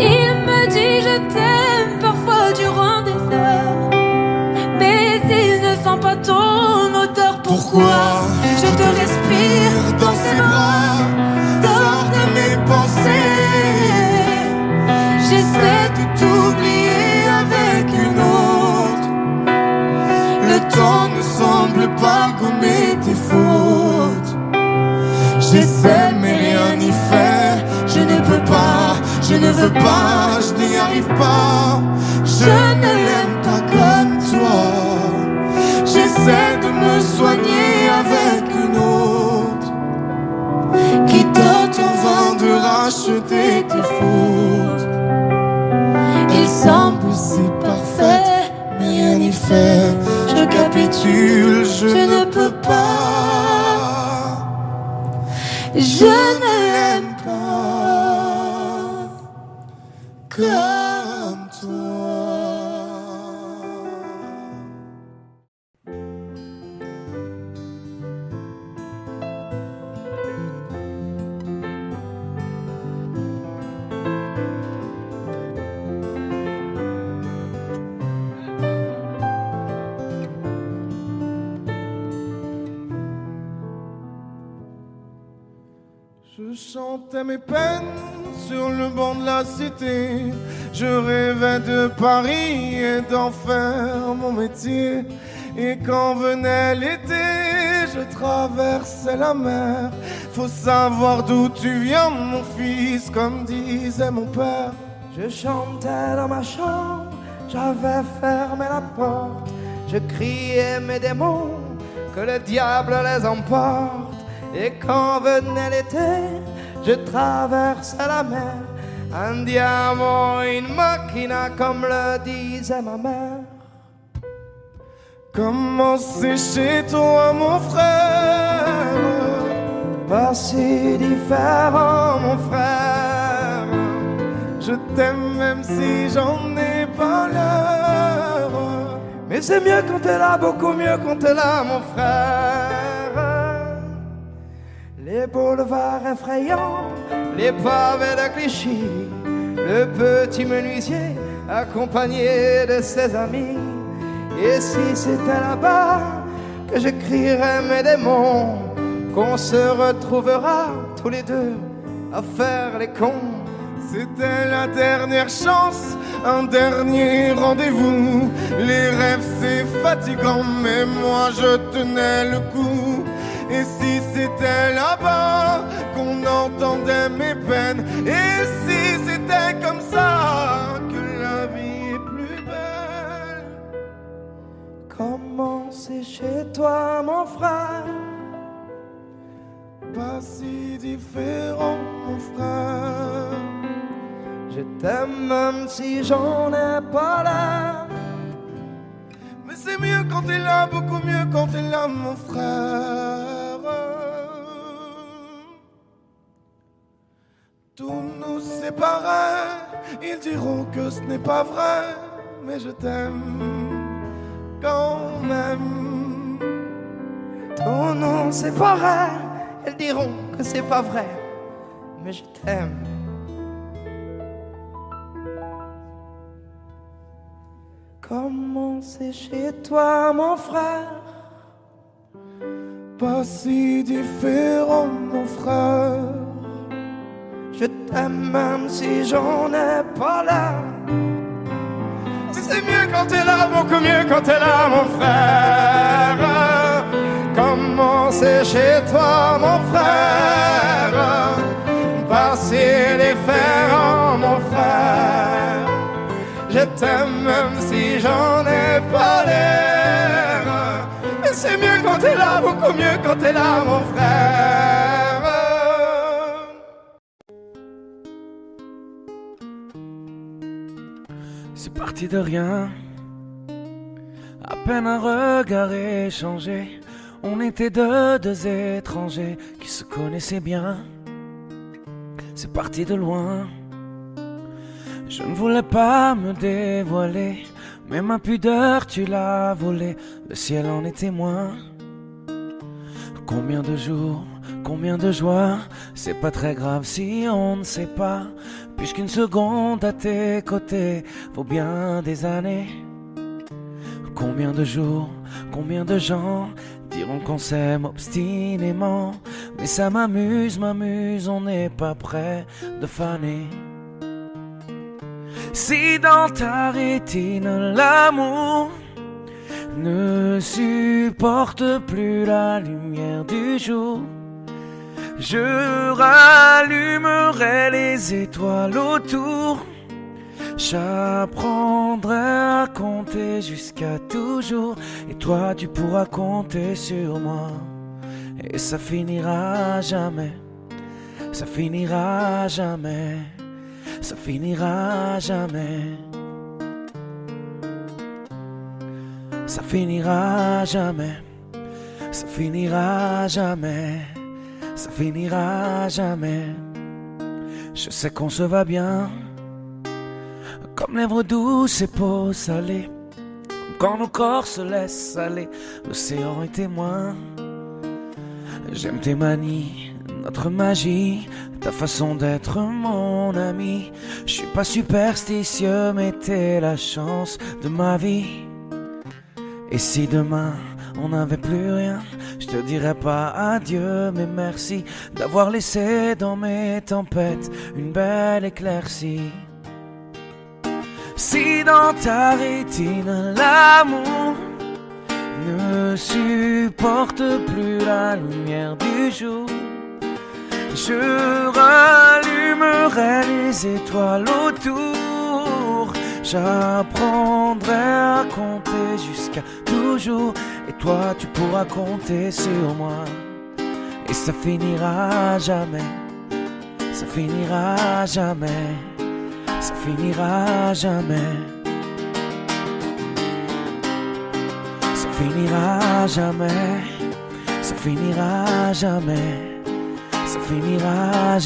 Il me dit je t'aime parfois durant des heures, mais il ne sent pas ton odeur. Pourquoi je te respire dans ses bras, sors de mes pensées. J'essaie de t'oublier avec une autre. Le temps ne semble pas gommer tes fautes. J'essaie mais rien n'y fait. Je ne peux pas, je ne veux pas, je n'y arrive pas. Je ne l'aime pas comme toi. J'essaie de me soigner avec une autre qui tente en vain de racheter tes fautes. Il semble si parfait, mais rien n'y fait. Je capitule, je ne peux pas. Je ne l'aime pas comme toi. Je chantais mes peines sur le banc de la cité. Je rêvais de Paris et d'en faire mon métier. Et quand venait l'été, je traversais la mer. Faut savoir d'où tu viens, mon fils, comme disait mon père. Je chantais dans ma chambre, j'avais fermé la porte. Je criais mes démons, que le diable les emporte. Et quand venait l'été, je traversais la mer. Andiamo in macchina, comme le disait ma mère. Comment c'est chez toi, mon frère? Pas si différent, mon frère. Je t'aime même si j'en ai pas l'heure. Mais c'est mieux quand t'es là, beaucoup mieux quand t'es là, mon frère. Les boulevards effrayants, les pavés de Clichy, le petit menuisier accompagné de ses amis. Et si c'était là-bas que je crierais mes démons, qu'on se retrouvera tous les deux à faire les cons. C'était la dernière chance, un dernier rendez-vous. Les rêves c'est fatigant, mais moi je tenais le coup. Et si c'était là-bas qu'on entendait mes peines, et si c'était comme ça que la vie est plus belle. Comment c'est chez toi mon frère? Pas si différent mon frère. Je t'aime même si j'en ai pas l'air. Mais c'est mieux quand t'es là, beaucoup mieux quand t'es là mon frère. Tout nous séparait, ils diront que ce n'est pas vrai, mais je t'aime quand même. Tout nous séparait, ils diront que c'est pas vrai, mais je t'aime. Comment c'est chez toi mon frère? Pas si différent mon frère. Je t'aime même si j'en ai pas l'air. C'est mieux quand t'es là, beaucoup mieux quand t'es là mon frère. Comment c'est chez toi mon frère? Pas si différent mon frère. Je t'aime même si j'en ai pas l'air. Mais c'est mieux quand t'es là, beaucoup mieux quand t'es là mon frère. C'est parti de rien, à peine un regard échangé. On était deux étrangers qui se connaissaient bien. C'est parti de loin. Je ne voulais pas me dévoiler, mais ma pudeur tu l'as volée. Le ciel en est témoin. Combien de jours, combien de joies. C'est pas très grave si on ne sait pas, puisqu'une seconde à tes côtés vaut bien des années. Combien de jours, combien de gens diront qu'on s'aime obstinément, mais ça m'amuse, on n'est pas prêt de faner. Si dans ta rétine l'amour ne supporte plus la lumière du jour, je rallumerai les étoiles autour. J'apprendrai à compter jusqu'à toujours, et toi tu pourras compter sur moi. Et ça finira jamais, ça finira jamais, ça finira jamais. Ça finira jamais, ça finira jamais, ça finira jamais. Je sais qu'on se va bien, comme lèvres douces et peau salée, quand nos corps se laissent aller, l'océan est témoin. J'aime tes manies, notre magie, ta façon d'être mon ami. Je suis pas superstitieux, mais t'es la chance de ma vie. Et si demain on n'avait plus rien, je te dirais pas adieu, mais merci d'avoir laissé dans mes tempêtes une belle éclaircie. Si dans ta rétine l'amour ne supporte plus la lumière du jour, je rallumerai les étoiles autour. J'apprendrai à compter jusqu'à toujours, et toi tu pourras compter sur moi. Et ça finira jamais, ça finira jamais, ça finira jamais, ça finira jamais, ça finira jamais, ça finira